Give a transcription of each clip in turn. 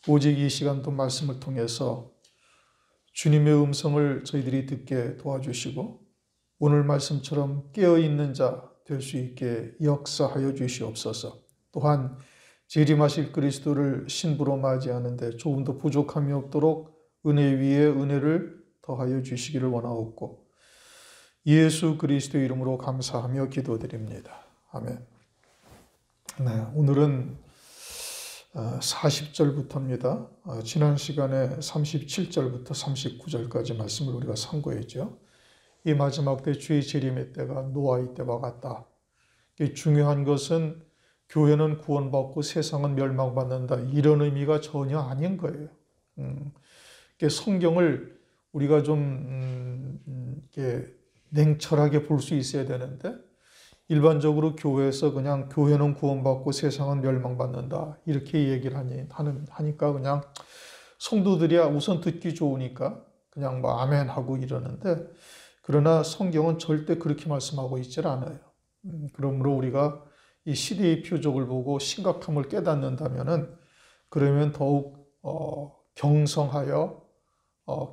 오직 이 시간도 말씀을 통해서 주님의 음성을 저희들이 듣게 도와주시고 오늘 말씀처럼 깨어있는 자 될 수 있게 역사하여 주시옵소서. 또한 재림하실 그리스도를 신부로 맞이하는데 조금 더 부족함이 없도록 은혜 위에 은혜를 더하여 주시기를 원하옵고 예수 그리스도의 이름으로 감사하며 기도드립니다. 아멘. 네, 오늘은 40절부터입니다. 지난 시간에 37절부터 39절까지 말씀을 우리가 상고했죠. 이 마지막 때 주의 재림의 때가 노아의 때와 같다. 중요한 것은 교회는 구원받고 세상은 멸망받는다. 이런 의미가 전혀 아닌 거예요. 성경을 우리가 좀 이렇게 냉철하게 볼 수 있어야 되는데 일반적으로 교회에서 그냥 교회는 구원받고 세상은 멸망받는다 이렇게 얘기를 하니까 그냥 성도들이야 우선 듣기 좋으니까 그냥 뭐 아멘 하고 이러는데 그러나 성경은 절대 그렇게 말씀하고 있질 않아요. 그러므로 우리가 이 시대의 표적을 보고 심각함을 깨닫는다면은 그러면 더욱 경성하여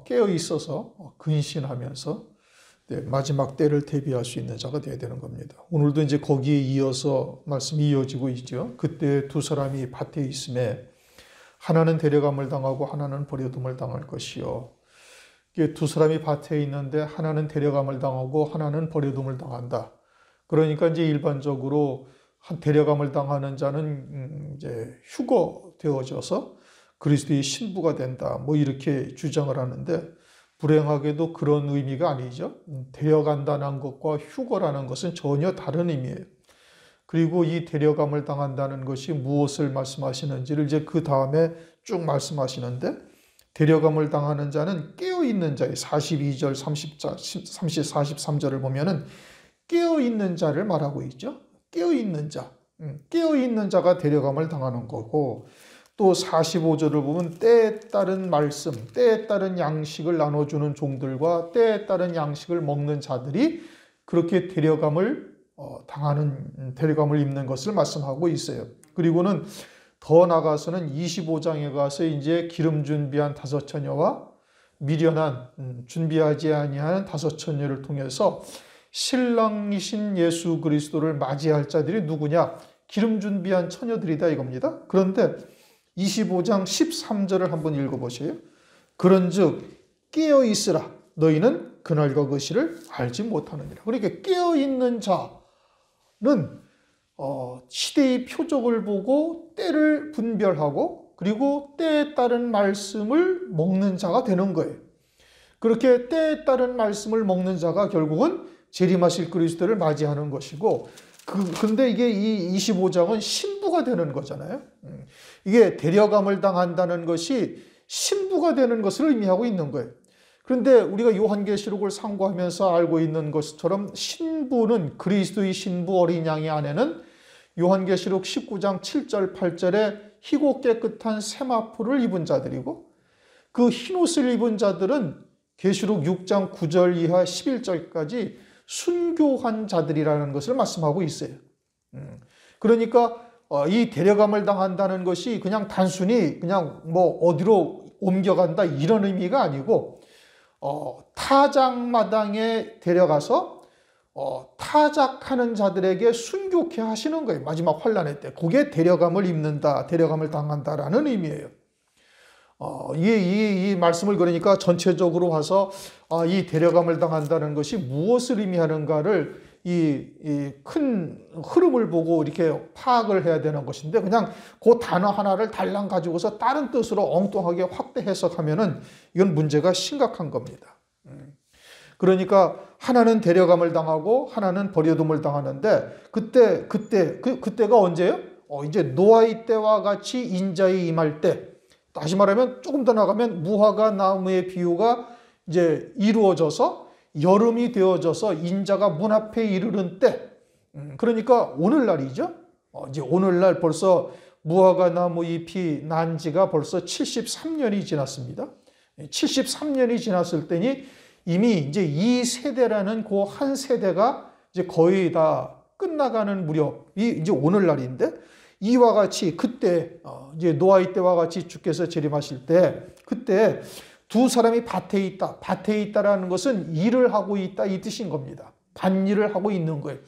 깨어 있어서 근신하면서 마지막 때를 대비할 수 있는 자가 되어야 되는 겁니다. 오늘도 이제 거기에 이어서 말씀이 이어지고 있죠. 그때 두 사람이 밭에 있음에 하나는 데려감을 당하고 하나는 버려둠을 당할 것이요. 두 사람이 밭에 있는데 하나는 데려감을 당하고 하나는 버려둠을 당한다. 그러니까 이제 일반적으로 데려감을 당하는 자는 이제 휴거되어져서 그리스도의 신부가 된다. 뭐 이렇게 주장을 하는데 불행하게도 그런 의미가 아니죠. 데려간다는 것과 휴거라는 것은 전혀 다른 의미예요. 그리고 이 데려감을 당한다는 것이 무엇을 말씀하시는지를 이제 그 다음에 쭉 말씀하시는데 데려감을 당하는 자는 깨어있는 자예요. 42절, 43절을 보면은 깨어있는 자를 말하고 있죠. 깨어있는 자. 깨어있는 자가 데려감을 당하는 거고 또 45절을 보면 때에 따른 말씀, 때에 따른 양식을 나눠주는 종들과 때에 따른 양식을 먹는 자들이 그렇게 데려감을 입는 것을 말씀하고 있어요. 그리고는 더 나가서는 25장에 가서 이제 기름 준비한 5처녀와 미련한 준비하지 아니한 5처녀를 통해서 신랑이신 예수 그리스도를 맞이할 자들이 누구냐? 기름 준비한 처녀들이다 이겁니다. 그런데 25장 13절을 한번 읽어보세요. 그런즉 깨어있으라 너희는 그날과 그 시를 알지 못하느니라. 그러니까 깨어있는 자는 시대의 표적을 보고 때를 분별하고 그리고 때에 따른 말씀을 먹는 자가 되는 거예요. 그렇게 때에 따른 말씀을 먹는 자가 결국은 재림하실 그리스도를 맞이하는 것이고 근데 이게 이 25장은 신부가 되는 거잖아요. 이게 데려감을 당한다는 것이 신부가 되는 것을 의미하고 있는 거예요. 그런데 우리가 요한계시록을 상고하면서 알고 있는 것처럼 신부는 그리스도의 신부 어린 양의 아내는 요한계시록 19장 7절 8절에 희고 깨끗한 세마포를 입은 자들이고 그 흰옷을 입은 자들은 계시록 6장 9절 이하 11절까지 순교한 자들이라는 것을 말씀하고 있어요. 그러니까 이 데려감을 당한다는 것이 그냥 단순히 그냥 뭐 어디로 옮겨간다 이런 의미가 아니고 타작마당에 데려가서 타작하는 자들에게 순교케 하시는 거예요. 마지막 환란의 때. 그게 데려감을 입는다, 데려감을 당한다라는 의미예요. 이 말씀을 그러니까 전체적으로 봐서 이 데려감을 당한다는 것이 무엇을 의미하는가를 이 큰 흐름을 보고 이렇게 파악을 해야 되는 것인데 그냥 그 단어 하나를 달랑 가지고서 다른 뜻으로 엉뚱하게 확대 해석하면은 이건 문제가 심각한 겁니다. 그러니까 하나는 데려감을 당하고 하나는 버려둠을 당하는데 그때가 언제예요? 이제 노아의 때와 같이 인자에 임할 때. 다시 말하면 조금 더 나가면 무화과 나무의 비유가 이제 이루어져서 여름이 되어져서 인자가 문 앞에 이르는 때. 그러니까 오늘날이죠. 이제 오늘날 벌써 무화과 나무 잎이 난 지가 벌써 73년이 지났습니다. 73년이 지났을 때니 이미 이제 이 세대라는 그 한 세대가 이제 거의 다 끝나가는 무렵이 이제 오늘날인데 이와 같이 그때 이제 노아의 때와 같이 주께서 재림하실 때 그때 두 사람이 밭에 있다. 밭에 있다라는 것은 일을 하고 있다 이 뜻인 겁니다. 밭일을 하고 있는 거예요.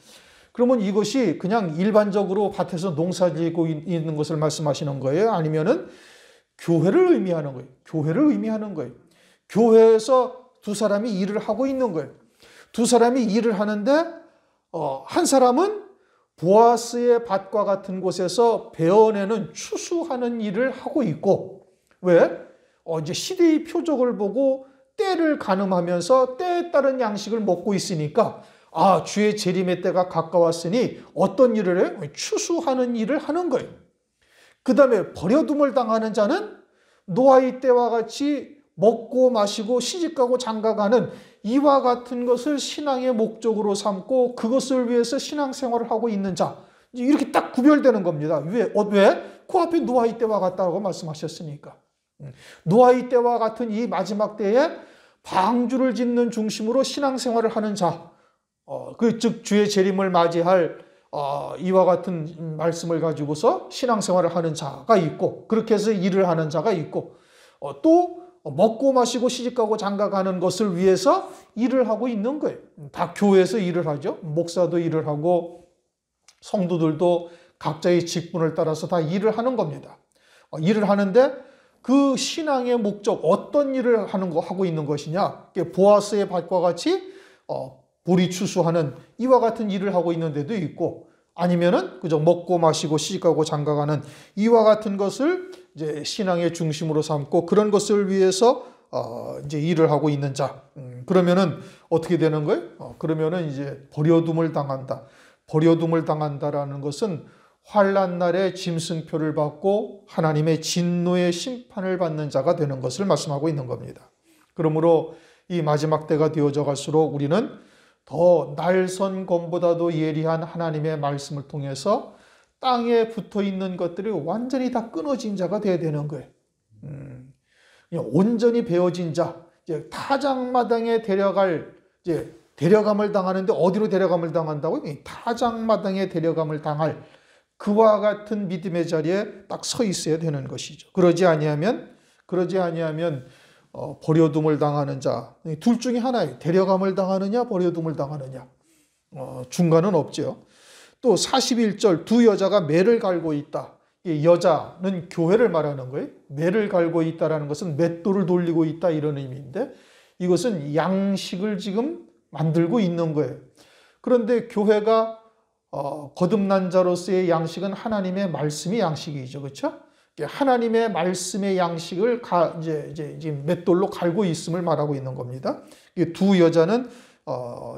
그러면 이것이 그냥 일반적으로 밭에서 농사 지고 있는 것을 말씀하시는 거예요? 아니면은 교회를 의미하는 거예요? 교회를 의미하는 거예요. 교회에서 두 사람이 일을 하고 있는 거예요. 두 사람이 일을 하는데 한 사람은 보아스의 밭과 같은 곳에서 베어내는 추수하는 일을 하고 있고 왜? 이제 시대의 표적을 보고 때를 가늠하면서 때에 따른 양식을 먹고 있으니까 주의 재림의 때가 가까웠으니 어떤 일을 해? 추수하는 일을 하는 거예요. 그 다음에 버려둠을 당하는 자는 노아의 때와 같이 먹고 마시고 시집가고 장가가는 이와 같은 것을 신앙의 목적으로 삼고 그것을 위해서 신앙생활을 하고 있는 자 이렇게 딱 구별되는 겁니다. 왜? 그 앞에 노아의 때와 같다고 말씀하셨으니까. 노아의 때와 같은 이 마지막 때에 방주를 짓는 중심으로 신앙생활을 하는 자 즉 주의 재림을 맞이할 이와 같은 말씀을 가지고서 신앙생활을 하는 자가 있고 그렇게 해서 일을 하는 자가 있고 또 먹고 마시고 시집가고 장가가는 것을 위해서 일을 하고 있는 거예요. 다 교회에서 일을 하죠. 목사도 일을 하고 성도들도 각자의 직분을 따라서 다 일을 하는 겁니다. 일을 하는데 그 신앙의 목적 어떤 일을 하고 있는 것이냐? 보아스의 밭과 같이 보리 추수하는 이와 같은 일을 하고 있는 데도 있고 아니면은 그저 먹고 마시고 시집가고 장가가는 이와 같은 것을 이제 신앙의 중심으로 삼고 그런 것을 위해서 이제 일을 하고 있는 자. 그러면은 어떻게 되는 거예요? 그러면은 이제 버려둠을 당한다. 버려둠을 당한다라는 것은 환난 날에 짐승표를 받고 하나님의 진노의 심판을 받는 자가 되는 것을 말씀하고 있는 겁니다. 그러므로 이 마지막 때가 되어져 갈수록 우리는 더 날선 검보다도 예리한 하나님의 말씀을 통해서 땅에 붙어 있는 것들이 완전히 다 끊어진 자가 되어야 되는 거예요. 온전히 베어진 자, 이제 타작마당에 데려감을 당하는데 어디로 데려감을 당한다고요? 타작마당에 데려감을 당할 그와 같은 믿음의 자리에 딱 서 있어야 되는 것이죠. 그러지 아니하면 버려둠을 당하는 자, 둘 중에 하나예요. 데려감을 당하느냐 버려둠을 당하느냐. 중간은 없죠. 또 41절 두 여자가 매를 갈고 있다. 이 여자는 교회를 말하는 거예요. 매를 갈고 있다라는 것은 맷돌을 돌리고 있다 이런 의미인데 이것은 양식을 지금 만들고 있는 거예요. 그런데 교회가 거듭난 자로서의 양식은 하나님의 말씀이 양식이죠. 그렇죠? 하나님의 말씀의 양식을 이제 맷돌로 갈고 있음을 말하고 있는 겁니다. 두 여자는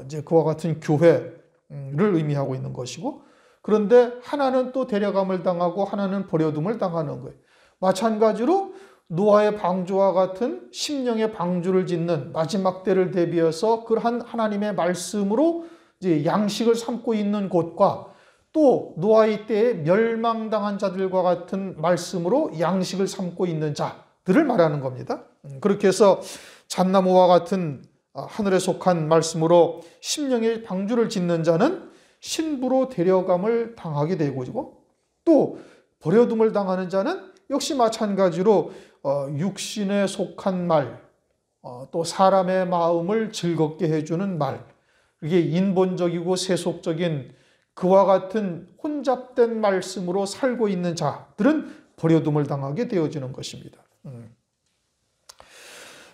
이제 그와 같은 교회를 의미하고 있는 것이고, 그런데 하나는 또 데려감을 당하고 하나는 버려둠을 당하는 거예요. 마찬가지로 노아의 방주와 같은 심령의 방주를 짓는 마지막 때를 대비해서 그러한 하나님의 말씀으로 이제 양식을 삼고 있는 곳과 또 노아의 때에 멸망당한 자들과 같은 말씀으로 양식을 삼고 있는 자들을 말하는 겁니다. 그렇게 해서 잣나무와 같은 하늘에 속한 말씀으로 심령의 방주를 짓는 자는 신부로 데려감을 당하게 되고, 또 버려둠을 당하는 자는 역시 마찬가지로 육신에 속한 말, 또 사람의 마음을 즐겁게 해주는 말, 이게 인본적이고 세속적인 그와 같은 혼잡된 말씀으로 살고 있는 자들은 버려둠을 당하게 되어지는 것입니다.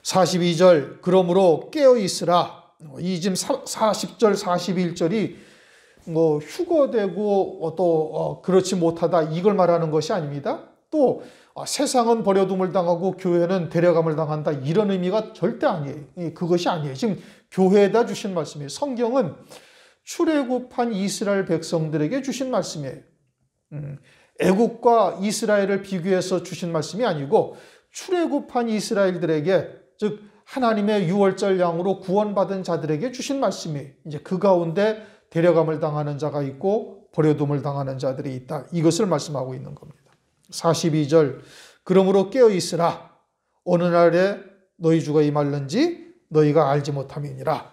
42절 그러므로 깨어있으라. 이 지금 40절 41절이 뭐 휴거되고 또 그렇지 못하다 이걸 말하는 것이 아닙니다. 또 세상은 버려둠을 당하고 교회는 데려감을 당한다 이런 의미가 절대 아니에요. 그것이 아니에요. 지금 교회에다 주신 말씀이에요. 성경은 출애굽한 이스라엘 백성들에게 주신 말씀이에요. 애국과 이스라엘을 비교해서 주신 말씀이 아니고 출애굽한 이스라엘들에게, 즉 하나님의 유월절 양으로 구원받은 자들에게 주신 말씀이에요. 이제 그 가운데 데려감을 당하는 자가 있고 버려둠을 당하는 자들이 있다. 이것을 말씀하고 있는 겁니다. 42절 그러므로 깨어있으라. 어느 날에 너희 주가 임할는지 너희가 알지 못함이니라.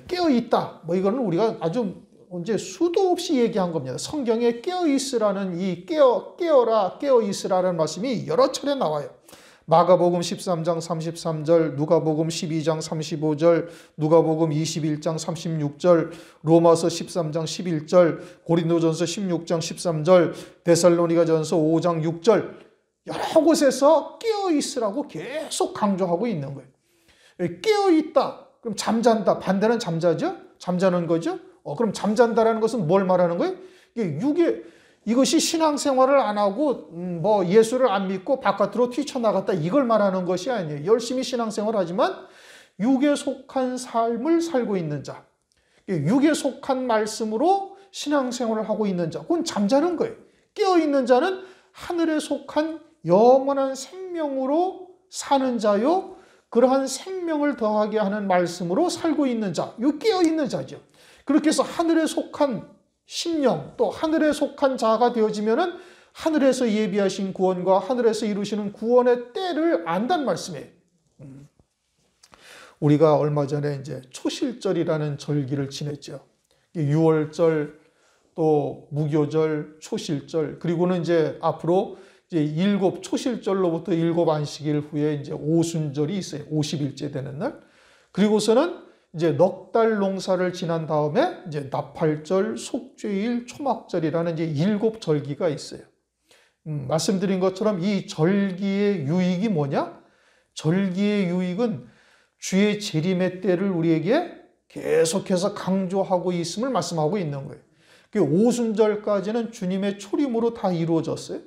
깨어있다. 뭐 이거는 우리가 아주 이제 수도 없이 얘기한 겁니다. 성경에 깨어있으라는 이 깨어라, 깨어있으라는 말씀이 여러 차례 나와요. 마가복음 13장 33절, 누가복음 12장 35절, 누가복음 21장 36절, 로마서 13장 11절, 고린도전서 16장 13절, 데살로니가전서 5장 6절, 여러 곳에서 깨어있으라고 계속 강조하고 있는 거예요. 깨어있다, 그럼 잠잔다, 반대는 잠자죠? 잠자는 거죠? 그럼 잠잔다라는 것은 뭘 말하는 거예요? 이것이 신앙생활을 안 하고 뭐 예수를 안 믿고 바깥으로 뛰쳐나갔다, 이걸 말하는 것이 아니에요. 열심히 신앙생활을 하지만 육에 속한 삶을 살고 있는 자, 육에 속한 말씀으로 신앙생활을 하고 있는 자, 그건 잠자는 거예요. 깨어있는 자는 하늘에 속한 영원한 생명으로 사는 자요, 그러한 생명을 더하게 하는 말씀으로 살고 있는 자, 이 깨어있는 자죠. 그렇게 해서 하늘에 속한 심령, 또 하늘에 속한 자가 되어지면은 하늘에서 예비하신 구원과 하늘에서 이루시는 구원의 때를 안다는 말씀이에요. 우리가 얼마 전에 이제 초실절이라는 절기를 지냈죠. 6월절, 또 무교절, 초실절, 그리고는 이제 앞으로 이제 초실절로부터 7 안식일 후에 이제 오순절이 있어요. 50일째 되는 날. 그리고서는 이제 넉 달 농사를 지난 다음에 이제 나팔절, 속죄일, 초막절이라는 이제 7 절기가 있어요. 말씀드린 것처럼 이 절기의 유익이 뭐냐? 절기의 유익은 주의 재림의 때를 우리에게 계속해서 강조하고 있음을 말씀하고 있는 거예요. 오순절까지는 주님의 초림으로 다 이루어졌어요.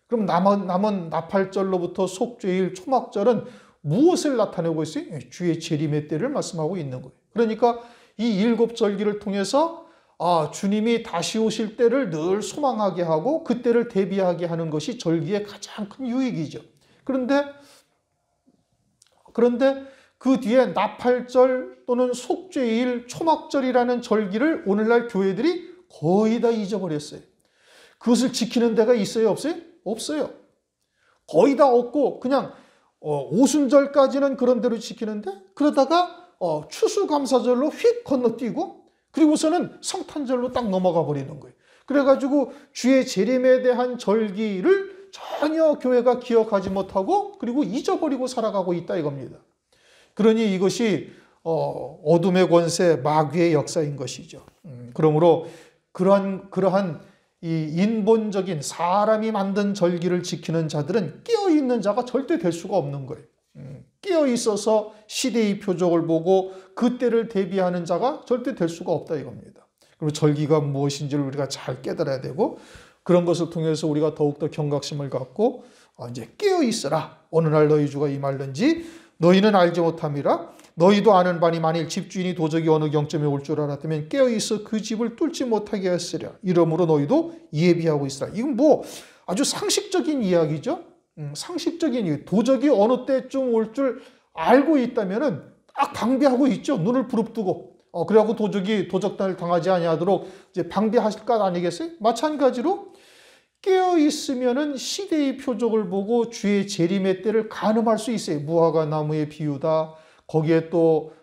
그럼 남은 나팔절로부터 속죄일, 초막절은 무엇을 나타내고 있어요? 주의 재림의 때를 말씀하고 있는 거예요. 그러니까 이 7 절기를 통해서 주님이 다시 오실 때를 늘 소망하게 하고 그 때를 대비하게 하는 것이 절기의 가장 큰 유익이죠. 그런데 그 뒤에 나팔절 또는 속죄일, 초막절이라는 절기를 오늘날 교회들이 거의 다 잊어버렸어요. 그것을 지키는 데가 있어요, 없어요? 없어요. 거의 다 없고 그냥 오순절까지는 그런 대로 지키는데, 그러다가 추수감사절로 휙 건너뛰고 그리고서는 성탄절로 딱 넘어가 버리는 거예요. 그래가지고 주의 재림에 대한 절기를 전혀 교회가 기억하지 못하고 그리고 잊어버리고 살아가고 있다 이겁니다. 그러니 이것이 어둠의 권세, 마귀의 역사인 것이죠. 그러므로 그러한 이 인본적인 사람이 만든 절기를 지키는 자들은 깨어있는 자가 절대 될 수가 없는 거예요. 깨어있어서 시대의 표적을 보고 그때를 대비하는 자가 절대 될 수가 없다 이겁니다. 그리고 절기가 무엇인지를 우리가 잘 깨달아야 되고, 그런 것을 통해서 우리가 더욱더 경각심을 갖고 이제 깨어있으라. 어느 날 너희 주가 임할는지 너희는 알지 못함이라. 너희도 아는 바니 만일 집주인이 도적이 어느 경점에 올 줄 알았다면 깨어있어 그 집을 뚫지 못하게 했으랴. 이러므로 너희도 예비하고 있으라. 이건 뭐 아주 상식적인 이야기죠. 상식적인 이야기. 도적이 어느 때쯤 올 줄 알고 있다면은 딱 방비하고 있죠. 눈을 부릅뜨고. 그래갖고 도적이 도적단을 당하지 아니하도록 이제 방비하실 것 아니겠어요? 마찬가지로 깨어있으면은 시대의 표적을 보고 주의 재림의 때를 가늠할 수 있어요. 무화과 나무의 비유다. 거기에 또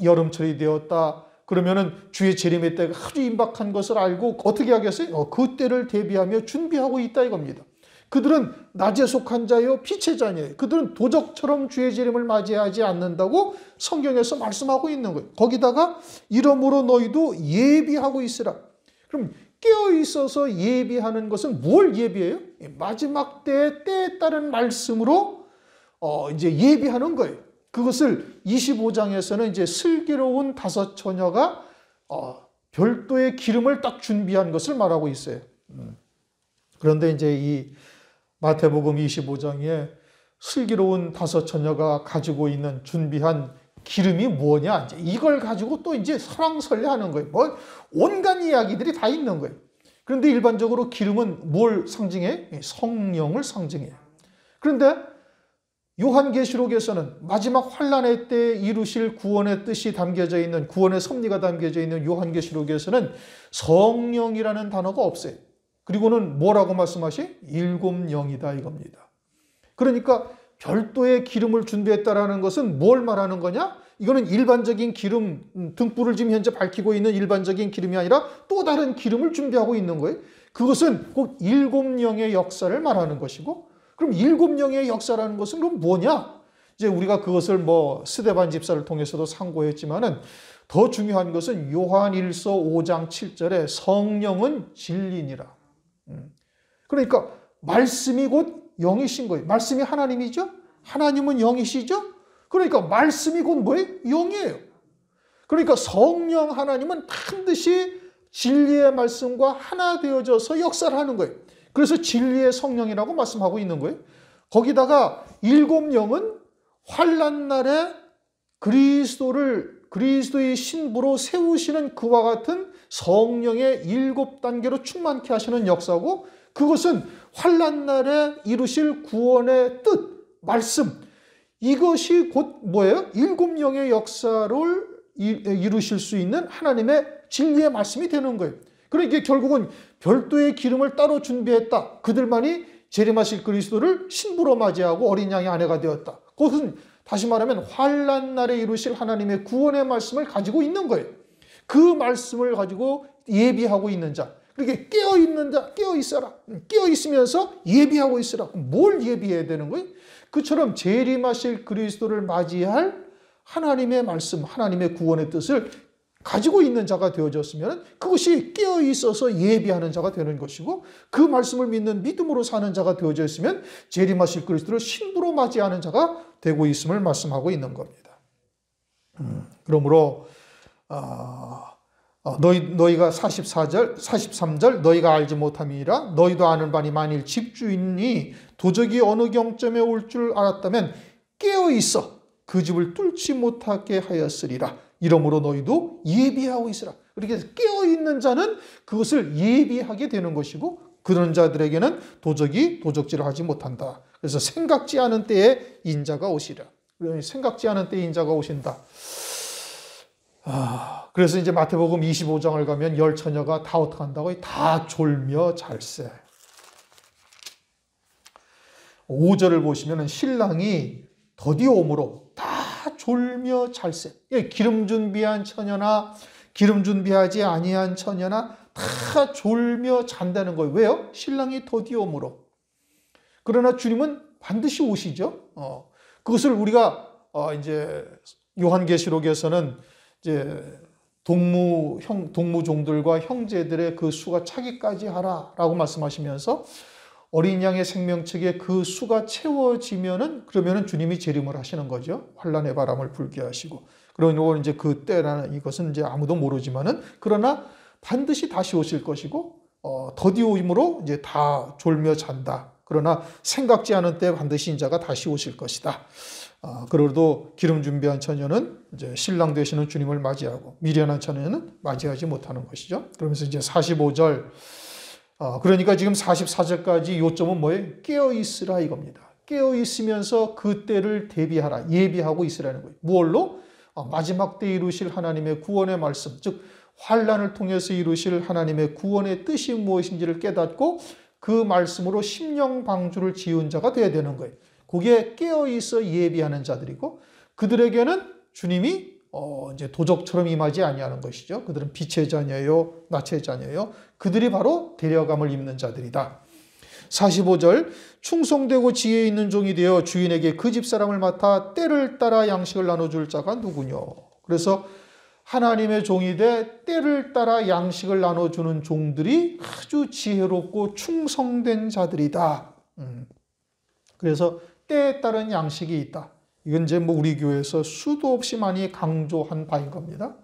여름철이 되었다. 그러면은 주의 재림의 때가 아주 임박한 것을 알고 어떻게 하겠어요? 그 때를 대비하며 준비하고 있다 이겁니다. 그들은 낮에 속한 자요 빛의 자녀예요. 그들은 도적처럼 주의 재림을 맞이하지 않는다고 성경에서 말씀하고 있는 거예요. 거기다가 이러므로 너희도 예비하고 있으라. 그럼 깨어 있어서 예비하는 것은 뭘 예비해요? 마지막 때에 따른 말씀으로 이제 예비하는 거예요. 그것을 25장에서는 이제 슬기로운 5 처녀가 별도의 기름을 딱 준비한 것을 말하고 있어요. 그런데 이제 이 마태복음 25장에 슬기로운 5 처녀가 가지고 있는 준비한 기름이 뭐냐? 이제 이걸 가지고 또 이제 설왕설래하는 거예요. 뭐 온갖 이야기들이 다 있는 거예요. 그런데 일반적으로 기름은 뭘 상징해? 성령을 상징해요. 그런데 요한계시록에서는 마지막 환란의 때 이루실 구원의 뜻이 담겨져 있는, 구원의 섭리가 담겨져 있는 요한계시록에서는 성령이라는 단어가 없어요. 그리고는 뭐라고 말씀하시? 7 영이다 이겁니다. 그러니까 별도의 기름을 준비했다라는 것은 뭘 말하는 거냐? 이거는 일반적인 기름, 등불을 지금 현재 밝히고 있는 일반적인 기름이 아니라 또 다른 기름을 준비하고 있는 거예요. 그것은 꼭 일곱 영의 역사를 말하는 것이고, 그럼 일곱 영의 역사라는 것은 그럼 뭐냐? 이제 우리가 그것을 뭐 스데반 집사를 통해서도 상고했지만은 더 중요한 것은 요한일서 5장 7절에 성령은 진리니라. 그러니까 말씀이 곧 영이신 거예요. 말씀이 하나님이죠. 하나님은 영이시죠. 그러니까 말씀이 곧 뭐예요? 영이에요. 그러니까 성령 하나님은 반드시 진리의 말씀과 하나 되어져서 역사를 하는 거예요. 그래서 진리의 성령이라고 말씀하고 있는 거예요. 거기다가 일곱 영은 환난 날에 그리스도의 신부로 세우시는 그와 같은 성령의 일곱 단계로 충만케 하시는 역사고, 그것은 환난 날에 이루실 구원의 뜻, 말씀, 이것이 곧 뭐예요? 일곱 영의 역사를 이루실 수 있는 하나님의 진리의 말씀이 되는 거예요. 그러니까 결국은 별도의 기름을 따로 준비했다. 그들만이 재림하실 그리스도를 신부로 맞이하고 어린 양의 아내가 되었다. 그것은 다시 말하면 환난 날에 이루실 하나님의 구원의 말씀을 가지고 있는 거예요. 그 말씀을 가지고 예비하고 있는 자. 그렇게 깨어있는 자, 깨어있어라. 깨어있으면서 예비하고 있으라. 뭘 예비해야 되는 거예요? 그처럼 재림하실 그리스도를 맞이할 하나님의 말씀, 하나님의 구원의 뜻을 가지고 있는 자가 되어졌으면 그것이 깨어있어서 예비하는 자가 되는 것이고, 그 말씀을 믿는 믿음으로 사는 자가 되어져 있으면 재림하실 그리스도를 신부로 맞이하는 자가 되고 있음을 말씀하고 있는 겁니다. 그러므로 너희가 43절 너희가 알지 못함이니라. 너희도 아는 바니 만일 집주인이 도적이 어느 경점에 올 줄 알았다면 깨어있어 그 집을 뚫지 못하게 하였으리라. 이러므로 너희도 예비하고 있으라. 그렇게 깨어있는 자는 그것을 예비하게 되는 것이고, 그런 자들에게는 도적이 도적질을 하지 못한다. 그래서 생각지 않은 때에 인자가 오시라. 생각지 않은 때에 인자가 오신다. 그래서 이제 마태복음 25장을 가면 열 처녀가 다 어떻게 한다고? 다 졸며 잘세. 5절을 보시면 신랑이 더디 오므로 다 졸며 잘세. 기름 준비한 처녀나 기름 준비하지 아니한 처녀나 다 졸며 잔다는 거예요. 왜요? 신랑이 더디 오므로. 그러나 주님은 반드시 오시죠. 그것을 우리가 이제 요한계시록에서는 이제 동무종들과 형제들의 그 수가 차기까지 하라라고 말씀하시면서 어린 양의 생명책에 그 수가 채워지면은 그러면은 주님이 재림을 하시는 거죠. 환란의 바람을 불게 하시고. 그러고 이제 그 때라는 이것은 이제 아무도 모르지만은 그러나 반드시 다시 오실 것이고, 더디오임으로 이제 다 졸며 잔다. 그러나 생각지 않은 때 반드시 인자가 다시 오실 것이다. 그래도 기름 준비한 처녀는 이제 신랑 되시는 주님을 맞이하고 미련한 처녀는 맞이하지 못하는 것이죠. 그러면서 이제 45절, 그러니까 지금 44절까지 요점은 뭐예요? 깨어있으라 이겁니다. 깨어있으면서 그 때를 대비하라, 예비하고 있으라는 거예요. 무엇로? 마지막 때 이루실 하나님의 구원의 말씀, 즉 환란을 통해서 이루실 하나님의 구원의 뜻이 무엇인지를 깨닫고 그 말씀으로 심령 방주를 지은 자가 되어야 되는 거예요. 그게 깨어있어 예비하는 자들이고, 그들에게는 주님이 이제 도적처럼 임하지 아니하는 것이죠. 그들은 빛의 자녀요, 낮의 자녀요. 그들이 바로 데려감을 입는 자들이다. 45절, 충성되고 지혜 있는 종이 되어 주인에게 그 집사람을 맡아 때를 따라 양식을 나눠줄 자가 누구뇨. 그래서 하나님의 종이 돼 때를 따라 양식을 나눠주는 종들이 아주 지혜롭고 충성된 자들이다. 그래서 때에 따른 양식이 있다. 이건 이제 뭐 우리 교회에서 수도 없이 많이 강조한 바인 겁니다.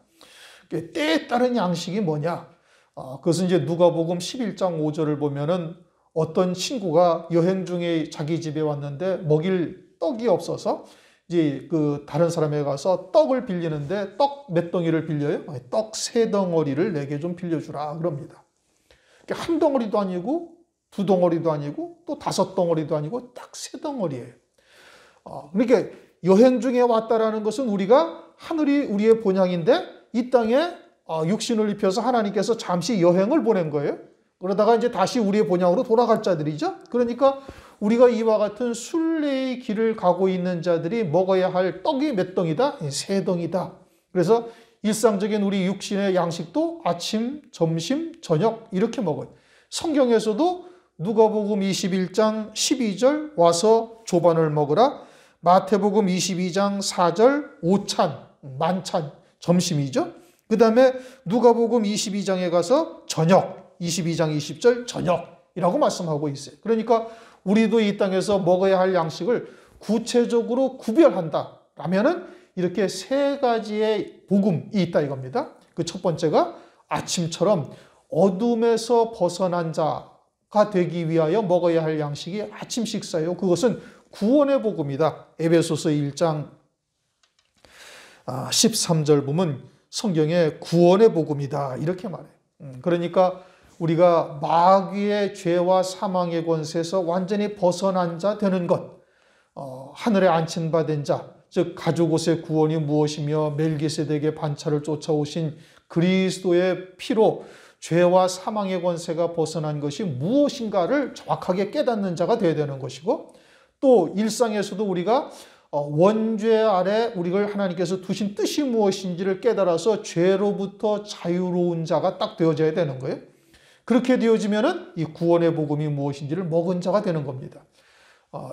때에 따른 양식이 뭐냐? 그것은 이제 누가복음 11장 5절을 보면은 어떤 친구가 여행 중에 자기 집에 왔는데 먹일 떡이 없어서 이제 그 다른 사람에 가서 떡을 빌리는데 떡 몇 덩이를 빌려요? 떡 3덩어리를 내게 좀 빌려주라 그럽니다. 한 덩어리도 아니고 2덩어리도 아니고 또 5덩어리도 아니고 딱 3덩어리예요. 그러니까 여행 중에 왔다라는 것은 우리가 하늘이 우리의 본향인데 이 땅에 육신을 입혀서 하나님께서 잠시 여행을 보낸 거예요. 그러다가 이제 다시 우리의 본향으로 돌아갈 자들이죠. 그러니까 우리가 이와 같은 순례의 길을 가고 있는 자들이 먹어야 할 떡이 몇 덩이다? 세 덩이다. 그래서 일상적인 우리 육신의 양식도 아침, 점심, 저녁 이렇게 먹어요. 성경에서도 누가복음 21장 12절 와서 조반을 먹으라. 마태복음 22장 4절 오찬, 만찬, 점심이죠. 그 다음에 누가복음 22장에 가서 저녁, 22장 20절 저녁이라고 말씀하고 있어요. 그러니까 우리도 이 땅에서 먹어야 할 양식을 구체적으로 구별한다 라면은 이렇게 세 가지의 복음이 있다 이겁니다. 그 첫 번째가 아침처럼 어둠에서 벗어난 자가 되기 위하여 먹어야 할 양식이 아침 식사예요. 그것은 구원의 복음이다. 에베소서 1장 13절 보면 성경에 구원의 복음이다 이렇게 말해요. 그러니까 우리가 마귀의 죄와 사망의 권세에서 완전히 벗어난 자 되는 것, 하늘에 안친받은 자, 즉 가족 옷의 구원이 무엇이며 멜기세덱의 반차를 쫓아오신 그리스도의 피로 죄와 사망의 권세가 벗어난 것이 무엇인가를 정확하게 깨닫는 자가 되어야 되는 것이고, 또 일상에서도 우리가 원죄 아래 우리를 하나님께서 두신 뜻이 무엇인지를 깨달아서 죄로부터 자유로운 자가 딱 되어져야 되는 거예요. 그렇게 되어지면은 이 구원의 복음이 무엇인지를 먹은 자가 되는 겁니다.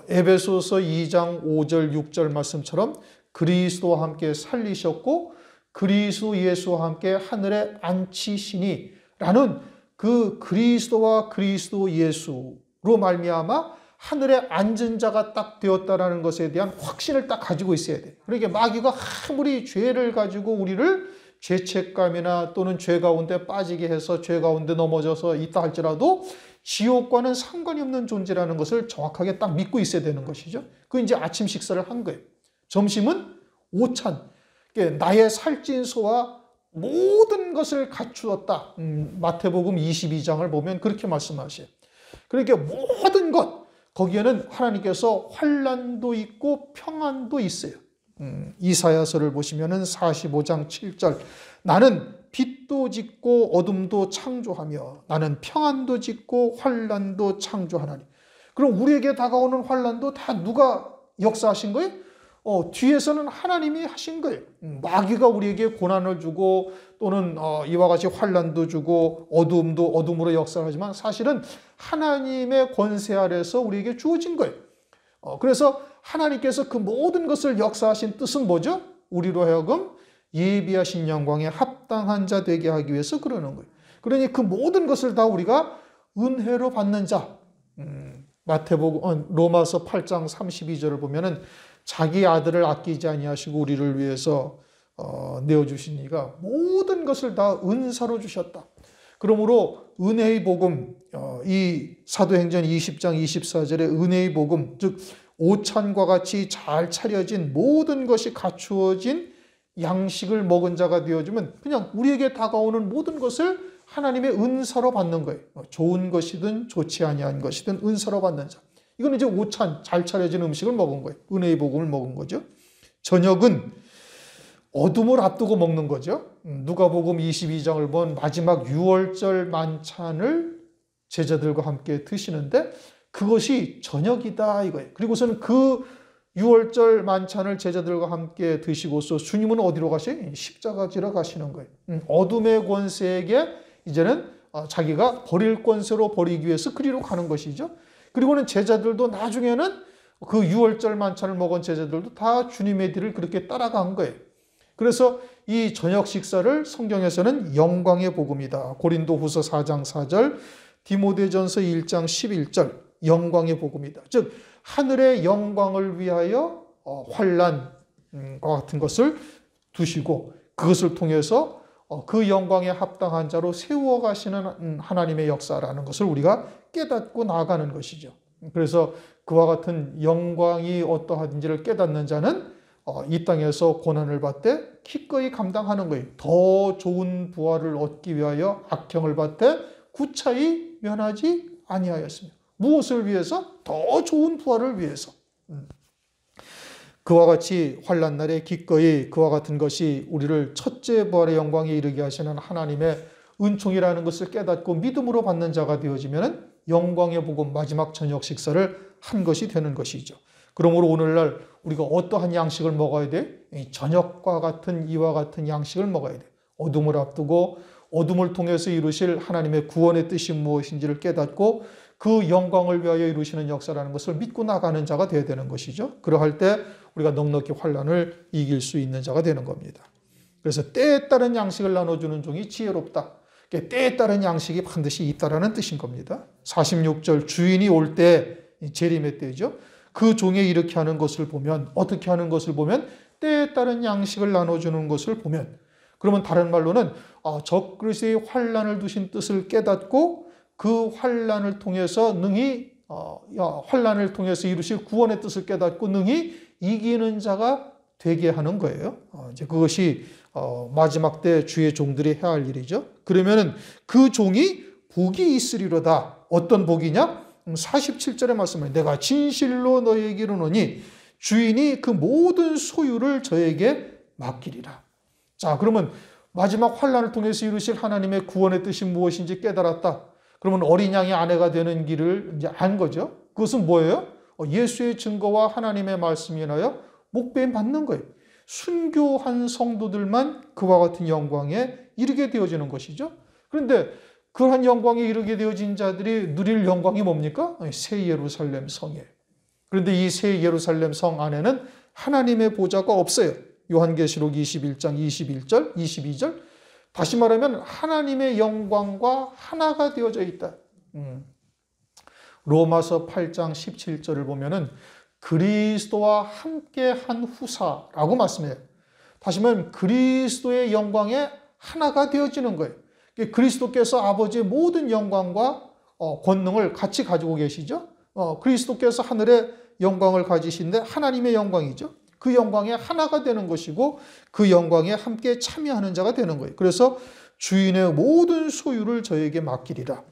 에베소서 2장 5절 6절 말씀처럼 그리스도와 함께 살리셨고 그리스도 예수와 함께 하늘에 앉히시니 라는 그 그리스도와 그리스도 예수로 말미암아 하늘에 앉은 자가 딱 되었다라는 것에 대한 확신을 딱 가지고 있어야 돼요. 그러니까 마귀가 아무리 죄를 가지고 우리를 죄책감이나 또는 죄 가운데 빠지게 해서 죄 가운데 넘어져서 있다 할지라도 지옥과는 상관이 없는 존재라는 것을 정확하게 딱 믿고 있어야 되는 것이죠. 그 이제 아침 식사를 한 거예요. 점심은 오찬. 나의 살찐소와 모든 것을 갖추었다. 마태복음 22장을 보면 그렇게 말씀하셔요. 그러니까 모든 것, 거기에는 하나님께서 환난도 있고 평안도 있어요. 이사야서를 보시면은 45장 7절 나는 빛도 짓고 어둠도 창조하며 나는 평안도 짓고 환난도 창조하나니. 그럼 우리에게 다가오는 환난도 다 누가 역사하신 거예요? 뒤에서는 하나님이 하신 거예요. 마귀가 우리에게 고난을 주고 또는 이와 같이 환난도 주고 어둠도 어둠으로 역사하지만 사실은 하나님의 권세 아래서 우리에게 주어진 거예요. 그래서 하나님께서 그 모든 것을 역사하신 뜻은 뭐죠? 우리로 하여금 예비하신 영광에 합당한 자 되게 하기 위해서 그러는 거예요. 그러니 그 모든 것을 다 우리가 은혜로 받는 자. 로마서 8장 32절을 보면은 자기 아들을 아끼지 아니하시고 우리를 위해서 내어주신 이가 모든 것을 다 은사로 주셨다. 그러므로 은혜의 복음, 이 사도행전 20장 24절의 은혜의 복음, 즉 오찬과 같이 잘 차려진 모든 것이 갖추어진 양식을 먹은 자가 되어주면 그냥 우리에게 다가오는 모든 것을 하나님의 은사로 받는 거예요. 좋은 것이든 좋지 아니한 것이든 은사로 받는 자. 이건 이제 오찬, 잘 차려진 음식을 먹은 거예요. 은혜의 복음을 먹은 거죠. 저녁은 어둠을 앞두고 먹는 거죠. 누가복음 22장을 본 마지막 유월절 만찬을 제자들과 함께 드시는데 그것이 저녁이다 이거예요. 그리고서는 그 유월절 만찬을 제자들과 함께 드시고서 주님은 어디로 가셔요? 십자가 지러 가시는 거예요. 어둠의 권세에게 이제는 자기가 버릴 권세로 버리기 위해서 그리로 가는 것이죠. 그리고는 제자들도 나중에는 그 유월절 만찬을 먹은 제자들도 다 주님의 뒤를 그렇게 따라간 거예요. 그래서 이 저녁 식사를 성경에서는 영광의 복음이다. 고린도후서 4장 4절, 디모데전서 1장 11절 영광의 복음이다. 즉 하늘의 영광을 위하여 환난과 같은 것을 두시고 그것을 통해서 그 영광에 합당한 자로 세워 가시는 하나님의 역사라는 것을 우리가 깨닫고 나아가는 것이죠. 그래서 그와 같은 영광이 어떠한지를 깨닫는 자는 이 땅에서 고난을 받되 기꺼이 감당하는 거예요. 더 좋은 부활을 얻기 위하여 악형을 받되 구차히 면하지 아니하였으며. 무엇을 위해서? 더 좋은 부활을 위해서. 그와 같이 환난 날에 기꺼이 그와 같은 것이 우리를 첫째 부활의 영광에 이르게 하시는 하나님의 은총이라는 것을 깨닫고 믿음으로 받는 자가 되어지면 영광의 복음 마지막 저녁 식사를 한 것이 되는 것이죠. 그러므로 오늘날 우리가 어떠한 양식을 먹어야 돼? 저녁과 같은 이와 같은 양식을 먹어야 돼. 어둠을 앞두고 어둠을 통해서 이루실 하나님의 구원의 뜻이 무엇인지를 깨닫고 그 영광을 위하여 이루시는 역사라는 것을 믿고 나가는 자가 되어야 되는 것이죠. 그러할 때 우리가 넉넉히 환난을 이길 수 있는 자가 되는 겁니다. 그래서 때에 따른 양식을 나눠주는 종이 지혜롭다. 때에 따른 양식이 반드시 있다라는 뜻인 겁니다. 46절 주인이 올 때 재림의 때죠. 그 종이 이렇게 하는 것을 보면 어떻게 하는 것을 보면 때에 따른 양식을 나눠주는 것을 보면 그러면 다른 말로는 적그리스도의 환난을 두신 뜻을 깨닫고 그 환난을 통해서 능히 환난을 통해서 이루실 구원의 뜻을 깨닫고 능히 이기는 자가 되게 하는 거예요. 이제 그것이 마지막 때 주의 종들이 해야 할 일이죠. 그러면은 그 종이 복이 있으리로다. 어떤 복이냐? 47절의 말씀에 내가 진실로 너희에게 이르노니 주인이 그 모든 소유를 저에게 맡기리라. 자, 그러면 마지막 환난을 통해서 이루실 하나님의 구원의 뜻이 무엇인지 깨달았다. 그러면 어린 양의 아내가 되는 길을 이제 안 거죠. 그것은 뭐예요? 예수의 증거와 하나님의 말씀이 인하여 목배임 받는 거예요. 순교한 성도들만 그와 같은 영광에 이르게 되어지는 것이죠. 그런데 그러한 영광에 이르게 되어진 자들이 누릴 영광이 뭡니까? 새 예루살렘 성이에요. 그런데 이 새 예루살렘 성 안에는 하나님의 보좌가 없어요. 요한계시록 21장 21절, 22절. 다시 말하면 하나님의 영광과 하나가 되어져 있다. 로마서 8장 17절을 보면은 그리스도와 함께 한 후사라고 말씀해요. 다시 말하면 그리스도의 영광에 하나가 되어지는 거예요. 그리스도께서 아버지의 모든 영광과 권능을 같이 가지고 계시죠. 그리스도께서 하늘의 영광을 가지신데 하나님의 영광이죠. 그 영광에 하나가 되는 것이고 그 영광에 함께 참여하는 자가 되는 거예요. 그래서 주인의 모든 소유를 저에게 맡기리라.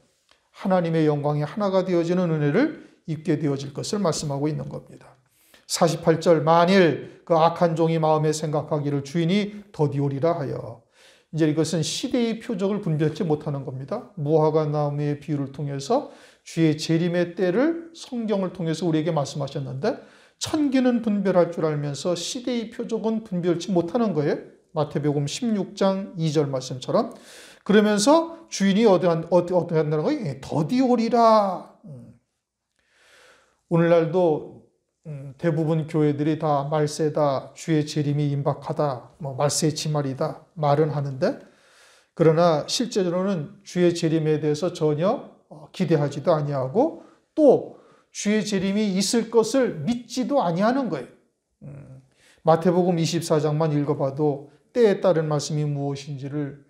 하나님의 영광에 하나가 되어지는 은혜를 입게 되어질 것을 말씀하고 있는 겁니다. 48절 만일 그 악한 종이 마음에 생각하기를 주인이 더디오리라 하여. 이제 이것은 시대의 표적을 분별치 못하는 겁니다. 무화과 나무의 비유를 통해서 주의 재림의 때를 성경을 통해서 우리에게 말씀하셨는데 천기는 분별할 줄 알면서 시대의 표적은 분별치 못하는 거예요. 마태복음 16장 2절 말씀처럼. 그러면서 주인이 어떻게 한다는 거예요? 더디오리라. 오늘날도 대부분 교회들이 다 말세다, 주의 재림이 임박하다, 말세 지말이다 말은 하는데 그러나 실제로는 주의 재림에 대해서 전혀 기대하지도 아니하고 또 주의 재림이 있을 것을 믿지도 아니하는 거예요. 마태복음 24장만 읽어봐도 때에 따른 말씀이 무엇인지를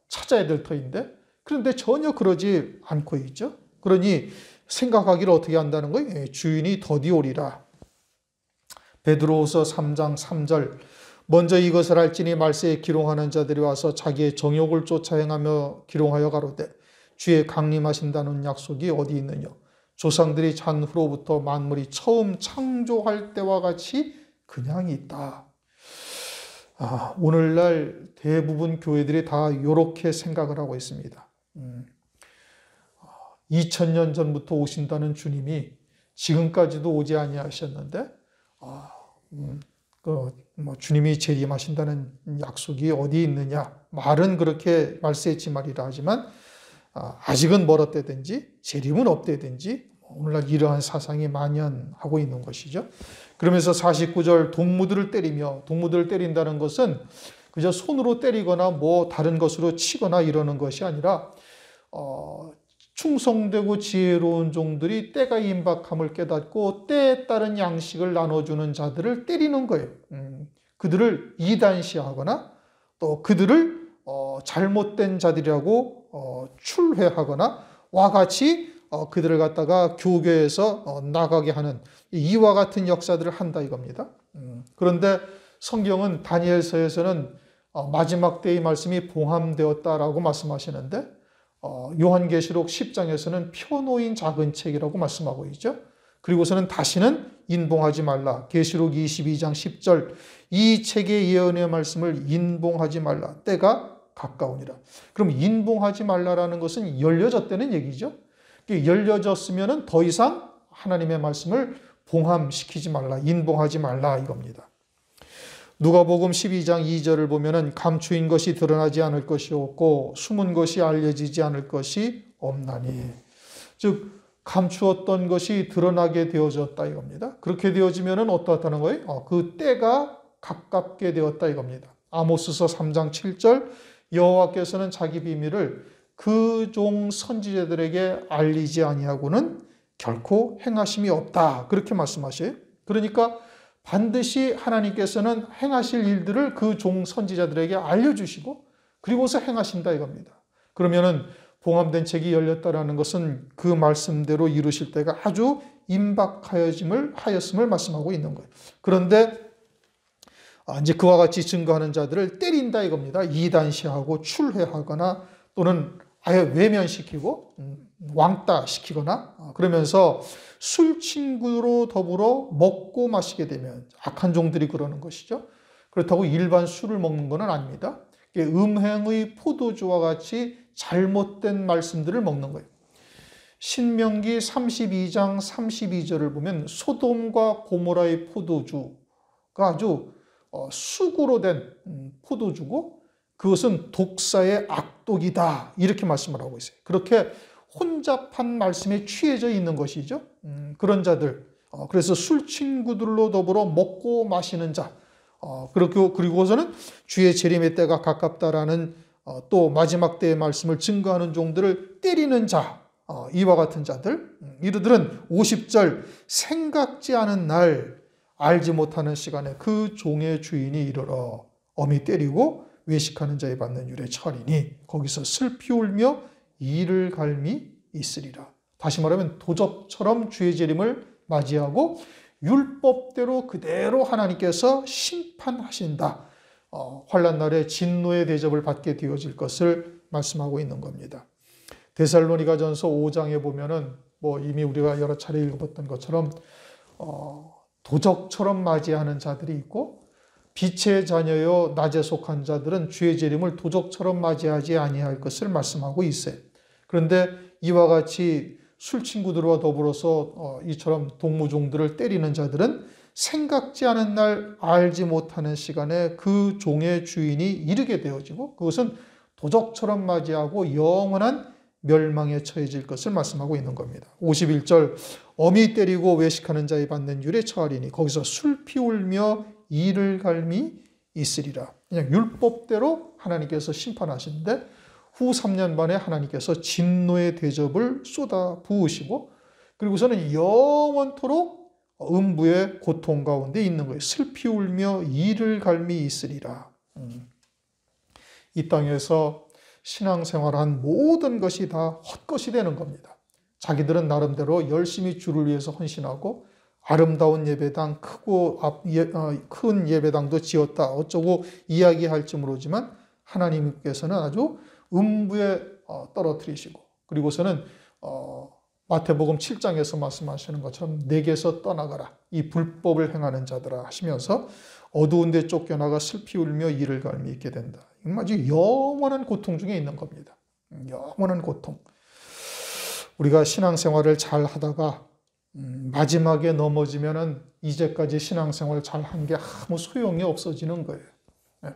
찾아야 될 터인데 그런데 전혀 그러지 않고 있죠. 그러니 생각하기를 어떻게 한다는 거예요? 주인이 더디오리라. 베드로후서 3장 3절 먼저 이것을 알지니 말세에 기롱하는 자들이 와서 자기의 정욕을 쫓아 행하며 기롱하여 가로되 주의 강림하신다는 약속이 어디 있느냐. 조상들이 잔후로부터 만물이 처음 창조할 때와 같이 그냥 있다. 오늘날 대부분 교회들이 다 이렇게 생각을 하고 있습니다. 2000년 전부터 오신다는 주님이 지금까지도 오지 아니하셨는데 주님이 재림하신다는 약속이 어디 있느냐. 말은 그렇게 말세했지 말이라 하지만 아직은 멀었다든지 재림은 없다든지 오늘날 이러한 사상이 만연하고 있는 것이죠. 그러면서 49절 동무들을 때린다는 것은 그저 손으로 때리거나 뭐 다른 것으로 치거나 이러는 것이 아니라 충성되고 지혜로운 종들이 때가 임박함을 깨닫고 때에 따른 양식을 나눠주는 자들을 때리는 거예요. 그들을 이단시하거나 또 그들을 잘못된 자들이라고 출회하거나 와 같이 그들을 갖다가 교회에서 나가게 하는 이와 같은 역사들을 한다 이겁니다. 그런데 성경은 다니엘서에서는 마지막 때의 말씀이 봉함되었다라고 말씀하시는데 요한계시록 10장에서는 펴놓인 작은 책이라고 말씀하고 있죠. 그리고서는 다시는 인봉하지 말라. 계시록 22장 10절 이 책의 예언의 말씀을 인봉하지 말라. 때가 가까우니라. 그럼 인봉하지 말라라는 것은 열려졌다는 얘기죠. 열려졌으면 더 이상 하나님의 말씀을 봉함시키지 말라, 인봉하지 말라 이겁니다. 누가복음 12장 2절을 보면은 감추인 것이 드러나지 않을 것이 없고 숨은 것이 알려지지 않을 것이 없나니. 즉 감추었던 것이 드러나게 되어졌다 이겁니다. 그렇게 되어지면은 어떻다는 거예요? 그 때가 가깝게 되었다 이겁니다. 아모스서 3장 7절 여호와께서는 자기 비밀을 그 종 선지자들에게 알리지 아니하고는 결코 행하심이 없다. 그렇게 말씀하셔요. 그러니까 반드시 하나님께서는 행하실 일들을 그 종 선지자들에게 알려주시고 그리고서 행하신다 이겁니다. 그러면은 봉함된 책이 열렸다라는 것은 그 말씀대로 이루실 때가 아주 임박하였음을 말씀하고 있는 거예요. 그런데 이제 그와 같이 증거하는 자들을 때린다 이겁니다. 이단시하고 출회하거나 또는 아예 외면시키고 왕따시키거나 그러면서 술 친구로 더불어 먹고 마시게 되면 악한 종들이 그러는 것이죠. 그렇다고 일반 술을 먹는 것은 아닙니다. 음행의 포도주와 같이 잘못된 말씀들을 먹는 거예요. 신명기 32장 32절을 보면 소돔과 고모라의 포도주가 아주 수구로 된 포도주고 그것은 독사의 악독이다 이렇게 말씀을 하고 있어요. 그렇게 혼잡한 말씀에 취해져 있는 것이죠. 그런 자들, 그래서 술 친구들로 더불어 먹고 마시는 자, 그리고서는 주의 재림의 때가 가깝다라는 또 마지막 때의 말씀을 증거하는 종들을 때리는 자, 이와 같은 자들, 이들은 50절 생각지 않은 날 알지 못하는 시간에 그 종의 주인이 이르러 엄히 때리고 외식하는 자에 받는 율에 처하리니 거기서 슬피 울며 이를 갈미 있으리라. 다시 말하면 도적처럼 주의 재림을 맞이하고 율법대로 그대로 하나님께서 심판하신다. 환난 날에 진노의 대접을 받게 되어질 것을 말씀하고 있는 겁니다. 데살로니가전서 5장에 보면은 이미 우리가 여러 차례 읽어봤던 것처럼 도적처럼 맞이하는 자들이 있고 빛의 자녀요 낮에 속한 자들은 주의 재림을 도적처럼 맞이하지 아니할 것을 말씀하고 있어요. 그런데 이와 같이 술 친구들과 더불어서 이처럼 동무종들을 때리는 자들은 생각지 않은 날 알지 못하는 시간에 그 종의 주인이 이르게 되어지고 그것은 도적처럼 맞이하고 영원한 멸망에 처해질 것을 말씀하고 있는 겁니다. 51절 엄히 때리고 외식하는 자에 받는 율에 처하리니 거기서 슬피 울며 이를 갈미 있으리라. 그냥 율법대로 하나님께서 심판하시는데 후 3년 반에 하나님께서 진노의 대접을 쏟아 부으시고 그리고서는 영원토록 음부의 고통 가운데 있는 거예요. 슬피 울며 이를 갈미 있으리라. 이 땅에서 신앙생활한 모든 것이 다 헛것이 되는 겁니다. 자기들은 나름대로 열심히 주를 위해서 헌신하고 아름다운 예배당, 큰 예배당도 지었다. 어쩌고 이야기할지 모르지만 하나님께서는 아주 음부에 떨어뜨리시고 그리고서는 마태복음 7장에서 말씀하시는 것처럼 내게서 떠나가라. 이 불법을 행하는 자들아 하시면서 어두운 데 쫓겨나가 슬피 울며 이를 갈미 있게 된다. 이건 아주 영원한 고통 중에 있는 겁니다. 영원한 고통. 우리가 신앙생활을 잘 하다가 마지막에 넘어지면은 이제까지 신앙생활 잘 한 게 아무 소용이 없어지는 거예요.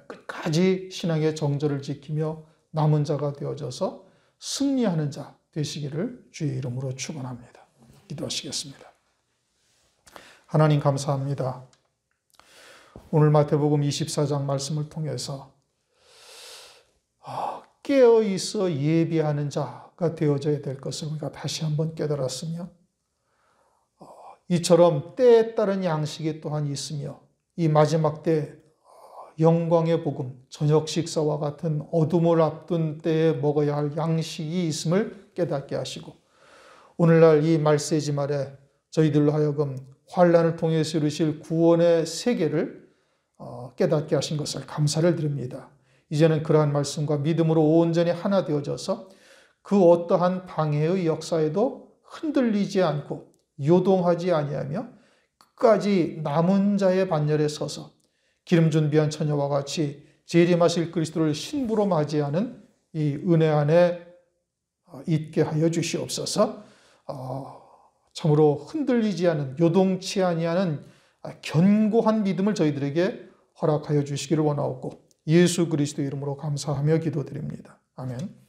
끝까지 신앙의 정절을 지키며 남은 자가 되어져서 승리하는 자 되시기를 주의 이름으로 축원합니다. 기도하시겠습니다. 하나님 감사합니다. 오늘 마태복음 24장 말씀을 통해서 깨어있어 예비하는 자가 되어져야 될 것을 우리가 다시 한번 깨달았으며 이처럼 때에 따른 양식이 또한 있으며 이 마지막 때 영광의 복음, 저녁 식사와 같은 어둠을 앞둔 때에 먹어야 할 양식이 있음을 깨닫게 하시고 오늘날 이 말세지 말에 저희들로 하여금 환난을 통해서 이루실 구원의 세계를 깨닫게 하신 것을 감사를 드립니다. 이제는 그러한 말씀과 믿음으로 온전히 하나 되어져서 그 어떠한 방해의 역사에도 흔들리지 않고 요동하지 아니하며 끝까지 남은 자의 반열에 서서 기름 준비한 처녀와 같이 재림하실 그리스도를 신부로 맞이하는 이 은혜 안에 있게 하여 주시옵소서. 참으로 흔들리지 않은, 요동치 아니하는 견고한 믿음을 저희들에게 허락하여 주시기를 원하옵고 예수 그리스도 이름으로 감사하며 기도드립니다. 아멘.